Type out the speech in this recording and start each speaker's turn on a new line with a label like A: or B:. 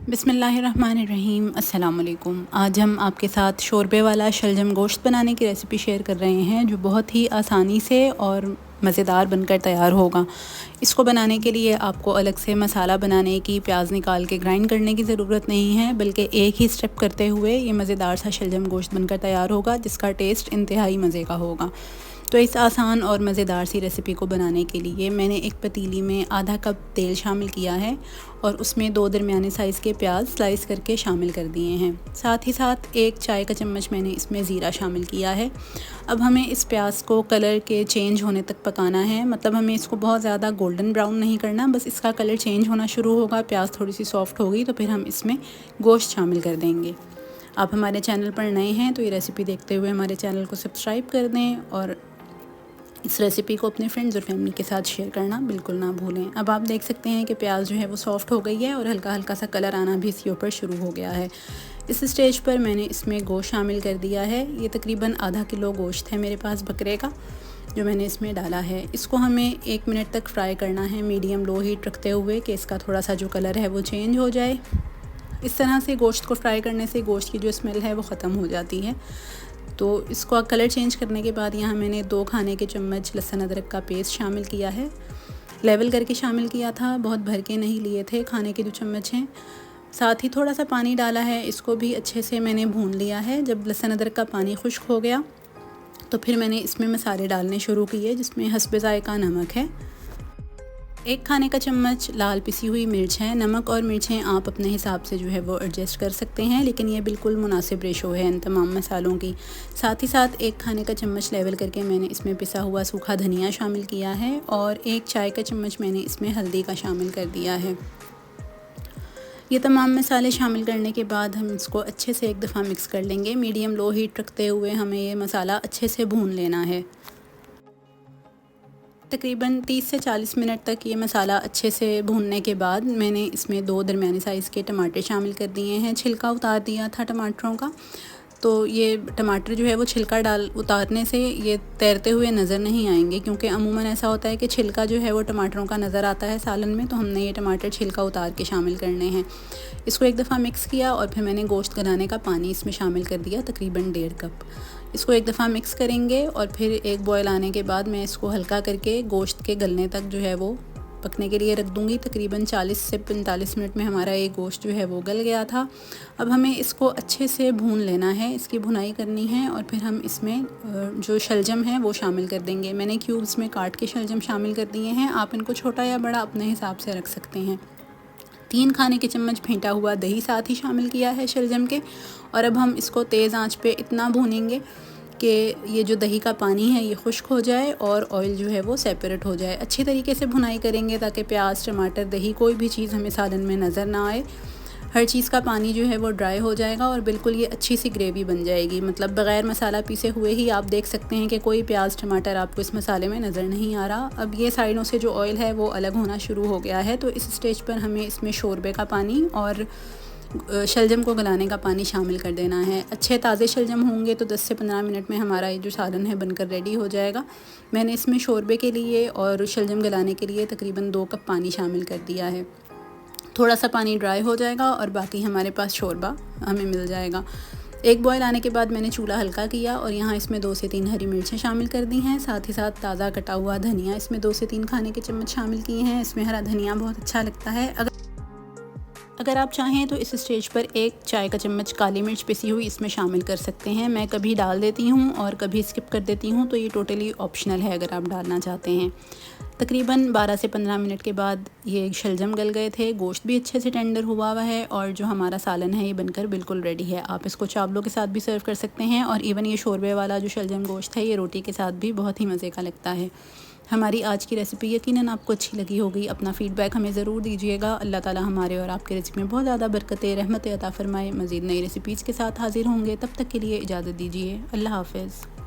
A: बिस्मिल्लाहिर्रहमानिर्रहीम। अस्सलाम वालेकुम। आज हम आपके साथ शोरबे वाला शलजम गोश्त बनाने की रेसिपी शेयर कर रहे हैं जो बहुत ही आसानी से और मज़ेदार बनकर तैयार होगा। इसको बनाने के लिए आपको अलग से मसाला बनाने की, प्याज निकाल के ग्राइंड करने की ज़रूरत नहीं है, बल्कि एक ही स्टेप करते हुए ये मज़ेदार सा शलजम गोश्त बनकर तैयार होगा जिसका टेस्ट इंतहाई मज़े का होगा। तो इस आसान और मज़ेदार सी रेसिपी को बनाने के लिए मैंने एक पतीली में आधा कप तेल शामिल किया है और उसमें 2 दरमियाने साइज़ के प्याज स्लाइस करके शामिल कर दिए हैं। साथ ही साथ 1 चाय का चम्मच मैंने इसमें ज़ीरा शामिल किया है। अब हमें इस प्याज को कलर के चेंज होने तक पकाना है, मतलब हमें इसको बहुत ज़्यादा गोल्डन ब्राउन नहीं करना, बस इसका कलर चेंज होना शुरू होगा, प्याज थोड़ी सी सॉफ्ट होगी तो फिर हम इसमें गोश्त शामिल कर देंगे। आप हमारे चैनल पर नए हैं तो ये रेसिपी देखते हुए हमारे चैनल को सब्सक्राइब कर दें और इस रेसिपी को अपने फ्रेंड्स और फैमिली के साथ शेयर करना बिल्कुल ना भूलें। अब आप देख सकते हैं कि प्याज जो है वो सॉफ़्ट हो गई है और हल्का हल्का सा कलर आना भी इसके ऊपर शुरू हो गया है। इस स्टेज पर मैंने इसमें गोश्त शामिल कर दिया है। ये तकरीबन आधा किलो गोश्त है मेरे पास बकरे का जो मैंने इसमें डाला है। इसको हमें 1 मिनट तक फ्राई करना है मीडियम लो हीट रखते हुए कि इसका थोड़ा सा जो कलर है वो चेंज हो जाए। इस तरह से गोश्त को फ्राई करने से गोश्त की जो स्मेल है वो ख़त्म हो जाती है। तो इसको कलर चेंज करने के बाद यहाँ मैंने 2 खाने के चम्मच लहसुन अदरक का पेस्ट शामिल किया है। लेवल करके शामिल किया था, बहुत भर के नहीं लिए थे, खाने के 2 चम्मच हैं। साथ ही थोड़ा सा पानी डाला है, इसको भी अच्छे से मैंने भून लिया है। जब लहसुन अदरक का पानी खुश्क हो गया तो फिर मैंने इसमें मसाले डालने शुरू किए जिसमें हस्बे ज़ायक़ा नमक है, 1 खाने का चम्मच लाल पिसी हुई मिर्च है। नमक और मिर्चें आप अपने हिसाब से जो है वो एडजस्ट कर सकते हैं, लेकिन ये बिल्कुल मुनासिब रेशो है इन तमाम मसालों की। साथ ही साथ 1 खाने का चम्मच लेवल करके मैंने इसमें पिसा हुआ सूखा धनिया शामिल किया है और 1 चाय का चम्मच मैंने इसमें हल्दी का शामिल कर दिया है। ये तमाम मसाले शामिल करने के बाद हम इसको अच्छे से एक दफ़ा मिक्स कर लेंगे। मीडियम लो हीट रखते हुए हमें ये मसाला अच्छे से भून लेना है। तकरीबन 30 से 40 मिनट तक ये मसाला अच्छे से भूनने के बाद मैंने इसमें 2 दरमियाने साइज़ के टमाटर शामिल कर दिए हैं। छिलका उतार दिया था टमाटरों का, तो ये टमाटर जो है वो छिलका उतारने से ये तैरते हुए नज़र नहीं आएंगे, क्योंकि अमूमन ऐसा होता है कि छिलका जो है वो टमाटरों का नज़र आता है सालन में, तो हमने ये टमाटर छिलका उतार के शामिल करने हैं। इसको एक दफ़ा मिक्स किया और फिर मैंने गोश्त गलाने का पानी इसमें शामिल कर दिया, तकरीबन 1.5 कप। इसको एक दफ़ा मिक्स करेंगे और फिर एक बॉयल आने के बाद मैं इसको हल्का करके गोश्त के गलने तक जो है वो पकने के लिए रख दूँगी। तकरीबन 40 से 45 मिनट में हमारा ये गोश्त जो है वो गल गया था। अब हमें इसको अच्छे से भून लेना है, इसकी भुनाई करनी है और फिर हम इसमें जो शलजम है वो शामिल कर देंगे। मैंने क्यूब्स में काट के शलजम शामिल कर दिए हैं, आप इनको छोटा या बड़ा अपने हिसाब से रख सकते हैं। 3 खाने के चम्मच फेंटा हुआ दही साथ ही शामिल किया है शलजम के, और अब हम इसको तेज़ आंच पे इतना भूनेंगे कि ये जो दही का पानी है ये खुश्क हो जाए और ऑयल जो है वो सेपरेट हो जाए। अच्छी तरीके से भुनाई करेंगे ताकि प्याज, टमाटर, दही कोई भी चीज़ हमें सालन में नज़र ना आए। हर चीज़ का पानी जो है वो ड्राई हो जाएगा और बिल्कुल ये अच्छी सी ग्रेवी बन जाएगी, मतलब बग़ैर मसाला पीसे हुए ही आप देख सकते हैं कि कोई प्याज, टमाटर आपको इस मसाले में नज़र नहीं आ रहा। अब ये साइडों से जो ऑयल है वो अलग होना शुरू हो गया है, तो इस स्टेज पर हमें इसमें शोरबे का पानी और शलजम को गलाने का पानी शामिल कर देना है। अच्छे ताज़े शलजम होंगे तो 10 से 15 मिनट में हमारा ये जो सालन है बनकर रेडी हो जाएगा। मैंने इसमें शोरबे के लिए और शलजम गलाने के लिए तकरीबन 2 कप पानी शामिल कर दिया है। थोड़ा सा पानी ड्राई हो जाएगा और बाकी हमारे पास शोरबा हमें मिल जाएगा। एक बॉयल आने के बाद मैंने चूल्हा हल्का किया और यहाँ इसमें 2 से 3 हरी मिर्चें शामिल कर दी हैं। साथ ही साथ ताज़ा कटा हुआ धनिया इसमें 2 से 3 खाने के चम्मच शामिल किए हैं। इसमें हरा धनिया बहुत अच्छा लगता है। अगर आप चाहें तो इस स्टेज पर 1 चाय का चम्मच काली मिर्च पिसी हुई इसमें शामिल कर सकते हैं। मैं कभी डाल देती हूँ और कभी स्किप कर देती हूँ, तो ये टोटली ऑप्शनल है अगर आप डालना चाहते हैं। तकरीबन 12 से 15 मिनट के बाद ये शलजम गल गए थे, गोश्त भी अच्छे से टेंडर हुआ है और जो हमारा सालन है ये बनकर बिल्कुल रेडी है। आप इसको चावलों के साथ भी सर्व कर सकते हैं और इवन ये शोरबे वाला जो शलजम गोश्त है ये रोटी के साथ भी बहुत ही मज़े का लगता है। हमारी आज की रेसिपी यकीनन आपको अच्छी लगी होगी। अपना फ़ीडबैक हमें ज़रूर दीजिएगा। अल्लाह ताला हमारे और आपके रेसिपी में बहुत ज़्यादा बरकतें, रहमतें अता फ़रमाए। मज़ीद नई रेसिपीज़ के साथ हाज़िर होंगे, तब तक के लिए इजाज़त दीजिए। अल्लाह हाफ़िज़।